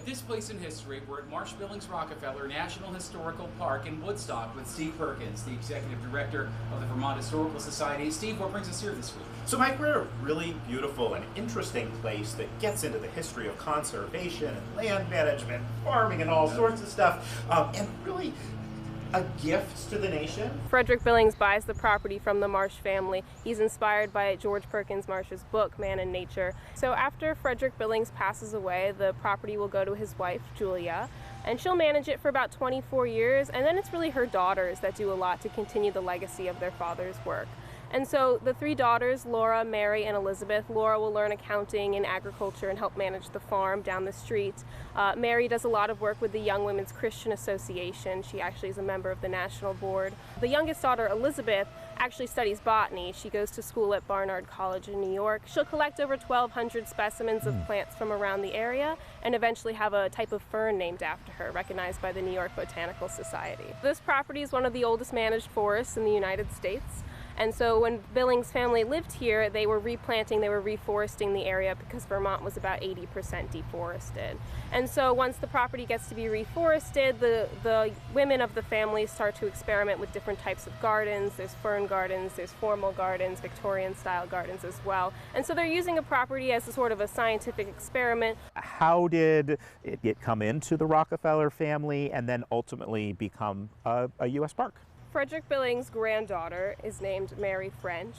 This Place in History, we're at Marsh-Billings-Rockefeller National Historical Park in Woodstock with Steve Perkins, the Executive Director of the Vermont Historical Society. Steve, what brings us here this week? So Mike, we're at a really beautiful and interesting place that gets into the history of conservation and land management, farming and all sorts of stuff, and really a gift to the nation. Frederick Billings buys the property from the Marsh family. He's inspired by George Perkins-Marsh's book, Man and Nature. So after Frederick Billings passes away, the property will go to his wife, Julia, and she'll manage it for about 24 years, and then it's really her daughters that do a lot to continue the legacy of their father's work. And so the three daughters, Laura, Mary, and Elizabeth. Laura will learn accounting and agriculture and help manage the farm down the street. Mary does a lot of work with the Young Women's Christian Association. She actually is a member of the national board. The youngest daughter, Elizabeth, actually studies botany. She goes to school at Barnard College in New York. She'll collect over 1,200 specimens of plants from around the area and eventually have a type of fern named after her, recognized by the New York Botanical Society. This property is one of the oldest managed forests in the United States. And so when Billings family lived here, they were replanting, they were reforesting the area because Vermont was about 80% deforested. And so once the property gets to be reforested, the women of the family start to experiment with different types of gardens. There's fern gardens, there's formal gardens, Victorian-style gardens as well. And so they're using a property as a sort of a scientific experiment. How did it come into the Rockefeller family and then ultimately become a U.S. park? Frederick Billings' granddaughter is named Mary French,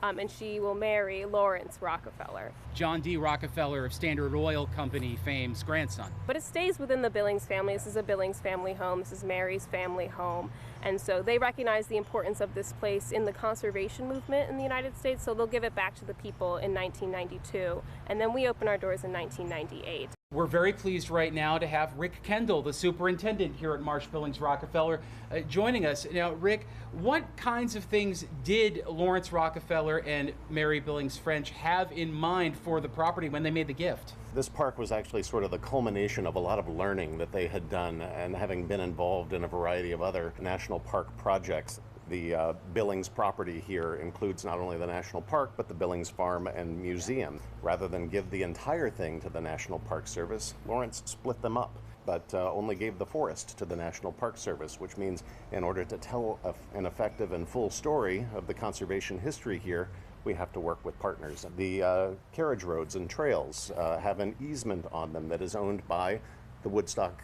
and she will marry Lawrence Rockefeller. John D. Rockefeller of Standard Oil Company fame's grandson. But it stays within the Billings family. This is a Billings family home. This is Mary's family home. And so they recognize the importance of this place in the conservation movement in the United States, so they'll give it back to the people in 1992. And then we open our doors in 1998. We're very pleased right now to have Rick Kendall, the superintendent here at Marsh-Billings-Rockefeller, joining us. Now, Rick, what kinds of things did Lawrence Rockefeller and Mary Billings French have in mind for the property when they made the gift? This park was actually sort of the culmination of a lot of learning that they had done, and having been involved in a variety of other national park projects. The Billings property here includes not only the national park, but the Billings Farm and Museum. Rather than give the entire thing to the National Park Service, Lawrence split them up, but only gave the forest to the National Park Service, which means in order to tell an effective and full story of the conservation history here, we have to work with partners. The carriage roads and trails have an easement on them that is owned by the Woodstock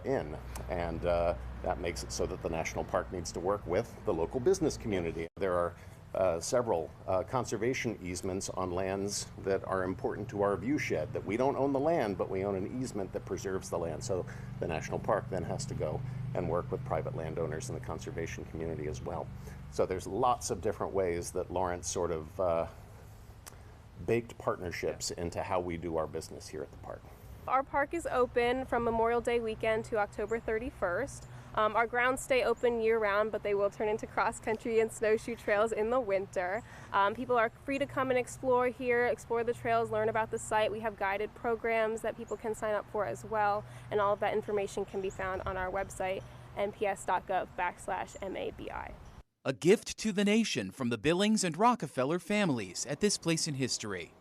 Inn, and that makes it so that the national park needs to work with the local business community. There are several conservation easements on lands that are important to our viewshed, that we don't own the land, but we own an easement that preserves the land. So the national park then has to go and work with private landowners in the conservation community as well. So there's lots of different ways that Lawrence sort of baked partnerships into how we do our business here at the park. Our park is open from Memorial Day weekend to October 31st. Our grounds stay open year-round, but they will turn into cross-country and snowshoe trails in the winter. People are free to come and explore here, explore the trails, learn about the site. We have guided programs that people can sign up for as well, and all of that information can be found on our website, nps.gov/MABI. A gift to the nation from the Billings and Rockefeller families at This Place in History.